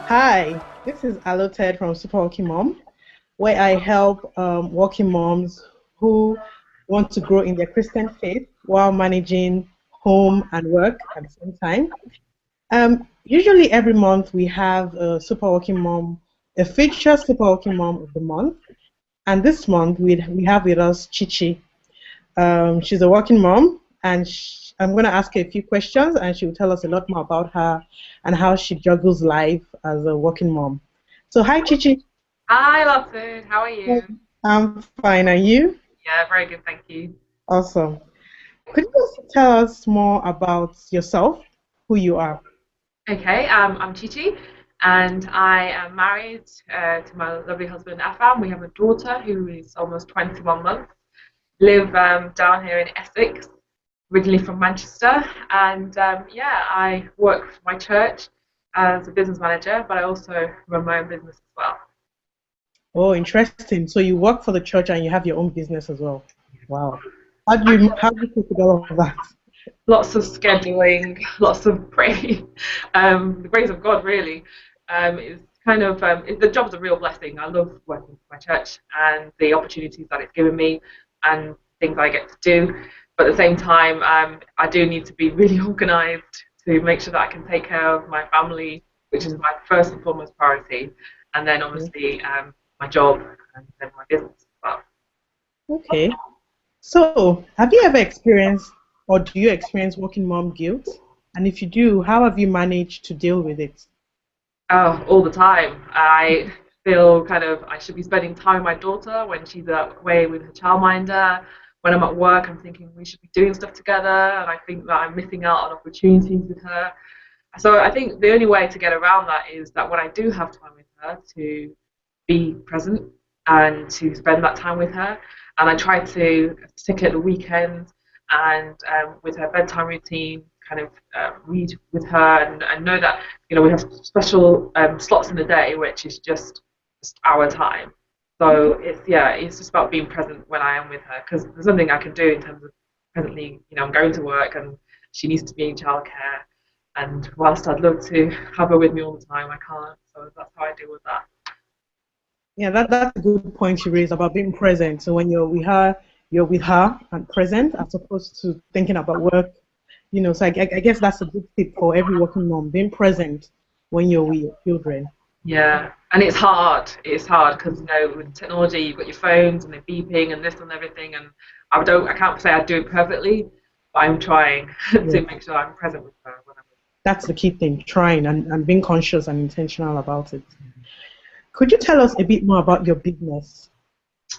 Hi, this is Aloted from Super Working Mom, where I help working moms who want to grow in their Christian faith while managing home and work at the same time. Usually every month we have a Super Working Mom, a featured Super Working Mom of the month, and this month we have with us Chichi. She's a working mom, and I'm going to ask her a few questions, and she will tell us a lot more about her and how she juggles life as a working mom. So, hi, Chichi. Hi, Lawson. How are you? I'm fine. And you? Yeah, very good, thank you. Awesome. Could you just tell us more about yourself, who you are? Okay, I'm Chichi, and I am married to my lovely husband Afam. We have a daughter who is almost 21 months. Live down here in Essex, originally from Manchester, and yeah, I work for my church as a business manager, but I also run my own business as well. Oh, interesting. So you work for the church and you have your own business as well. Wow. How do you put together all of that? Lots of scheduling, lots of praying. The grace of God really is kind of the job's a real blessing. I love working for my church and the opportunities that it's given me and things I get to do. But at the same time, I do need to be really organised to make sure that I can take care of my family, which is my first and foremost priority, and then obviously my job and then my business as well. Okay. So, have you ever experienced or do you experience working mom guilt? And if you do, how have you managed to deal with it? Oh, all the time. I feel kind of I should be spending time with my daughter when she's away with her childminder. When I'm at work, I'm thinking we should be doing stuff together, and I think that I'm missing out on opportunities with her. So I think the only way to get around that is that when I do have time with her, to be present and to spend that time with her. And I try to stick at the weekends and with her bedtime routine, kind of read with her and know that we have special slots in the day, which is just our time. So it's just about being present when I am with her because there's nothing I can do in terms of presently, I'm going to work and she needs to be in childcare. And whilst I'd love to have her with me all the time, I can't. So that's how I deal with that. Yeah, that's a good point you raised about being present. So when you're with her and present as opposed to thinking about work. So I guess that's a good tip for every working mom, being present when you're with your children. Yeah, and it's hard. It's hard because with technology, you've got your phones and they're beeping and this and everything, and I can't say I do it perfectly, but I'm trying Yeah, to make sure I'm present with her when I'm that's the key thing, trying and being conscious and intentional about it. Could you tell us a bit more about your business?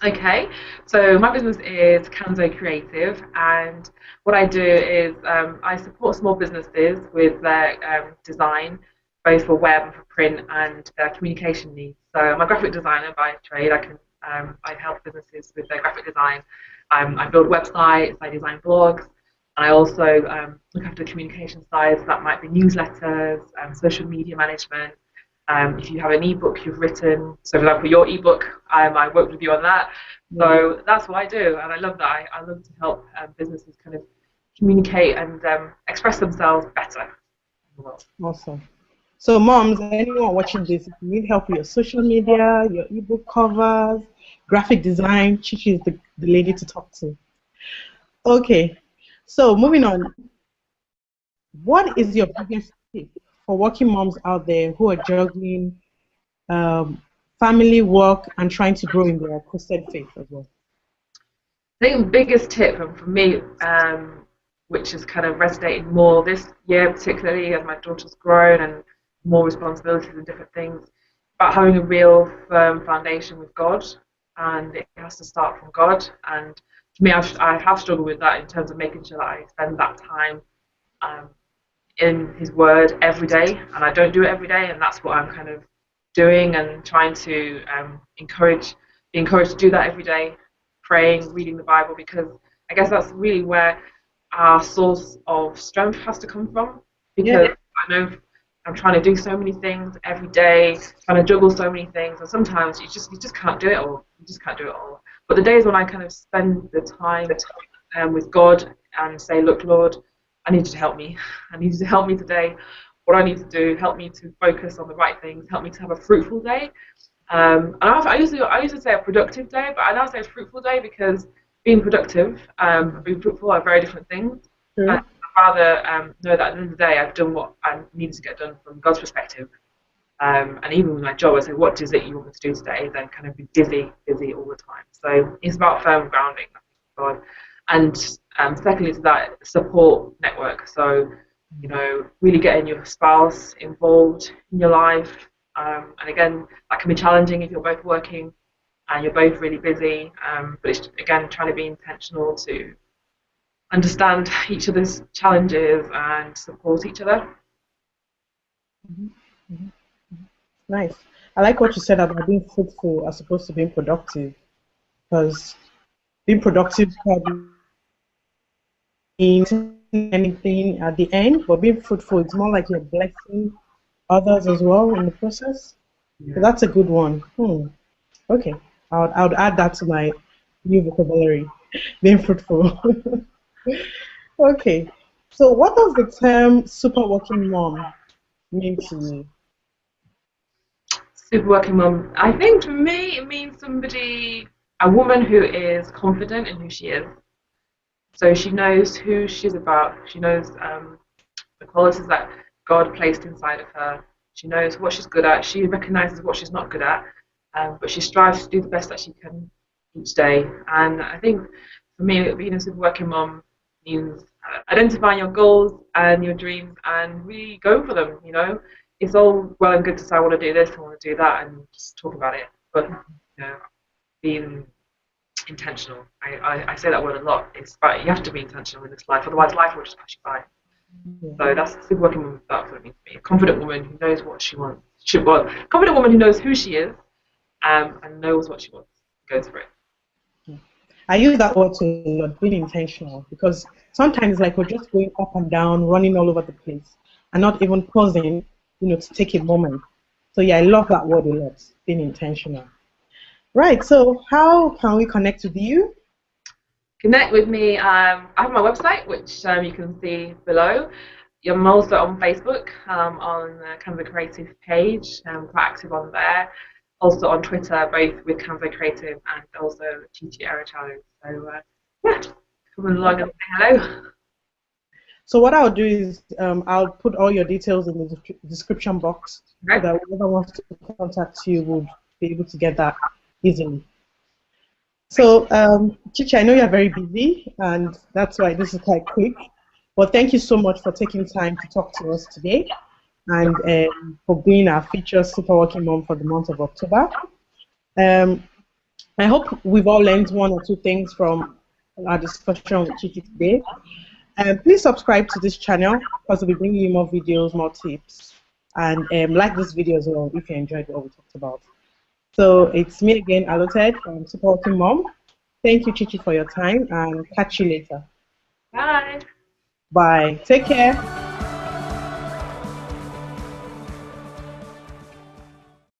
with her. Okay, so my business is Kanzo Creative, and what I do is I support small businesses with their design, both for web and for print, and their communication needs. So I'm a graphic designer by trade. I help businesses with their graphic design. I build websites, I design blogs, and I also look after the communication side. So that might be newsletters, social media management. If you have an ebook you've written, so for example, your ebook, I worked with you on that. Yeah, So that's what I do, and I love that. I love to help businesses kind of communicate and express themselves better in the world. awesome. So, moms, anyone watching this, if you need help with your social media, your ebook covers, graphic design, Chichi is the lady to talk to. Okay, so moving on, what is your biggest tip for working moms out there who are juggling um, family, work, and trying to grow in their Christian faith as well? I think the biggest tip, and for me, which is kind of resonating more this year, particularly as my daughter's grown and more responsibilities and different things, about having a real firm foundation with God, and it has to start from God. And for me, I have struggled with that in terms of making sure that I spend that time um, in His Word every day, and I don't do it every day, and that's what I'm kind of doing and trying to be encouraged to do that every day, praying, reading the Bible, because I guess that's really where our source of strength has to come from. Yeah, Because I know I'm trying to do so many things every day, trying to juggle so many things, and sometimes you just can't do it all. You just can't do it all. But the days when I kind of spend the time with God and say, look, Lord, I need you to help me. I need you to help me today. what I need to do, help me to focus on the right things, help me to have a fruitful day. And I used to say a productive day, but I now say a fruitful day because being productive and being fruitful are very different things. And True. I'd rather know that at the end of the day I've done what I needed to get done from God's perspective. And even with my job, I say, what is it you want me to do today? Then kind of be busy all the time. So it's about firm grounding, I think, God. And secondly, to that support network. So, really getting your spouse involved in your life. And again, that can be challenging if you're both working and you're both really busy. But it's, again, trying to be intentional to understand each other's challenges and support each other. Mhm, mhm. Nice. I like what you said about being fruitful as opposed to being productive, because being productive probably means anything at the end, but being fruitful is more like you're blessing others as well in the process. So Yeah. that's a good one. Okay, I would add that to my new vocabulary, being fruitful. Okay, so what does the term super working mom mean to you? Super working mum. I think for me, it means somebody, a woman who is confident in who she is. So she knows who she's about. She knows the qualities that God placed inside of her. She knows what she's good at. She recognizes what she's not good at, but she strives to do the best that she can each day. And I think for me, being a super working mum means identifying your goals and your dreams and really go for them. It's all well and good to say I want to do this, I want to do that, and just talk about it. But being intentional. I say that word a lot. It's about you have to be intentional in this life, otherwise life will just pass you by. Yeah. So that's super working woman. That's what it means to me. A confident woman who knows what she wants. Confident woman who knows who she is, and knows what she wants. Goes for it. I use that word to a lot, being intentional, because sometimes like we're just going up and down, running all over the place, and not even pausing, to take a moment. So yeah, I love that word a lot, being intentional. Right. So how can we connect with you? Connect with me. I have my website, which you can see below. I'm also on Facebook, on the Canva Creative page. I'm quite active on there. Also on Twitter, both with Canva Creative and also Chichi Eruchalu. So yeah, come along and say hello. So what I'll do is I'll put all your details in the description box so Okay. that whoever wants to contact you would be able to get that easily. So, Chichi, I know you're very busy, and that's why this is quite quick. But thank you so much for taking time to talk to us today and for being our featured super working mom for the month of October. Um, I hope we've all learned one or two things from our discussion with Chichi today. Please subscribe to this channel because we'll be bringing you more videos, more tips, and like this video as well if you enjoyed what we talked about. So it's me again, Aloted from Super Working Mom. Thank you, Chichi, for your time, and catch you later. Bye. Bye. Take care.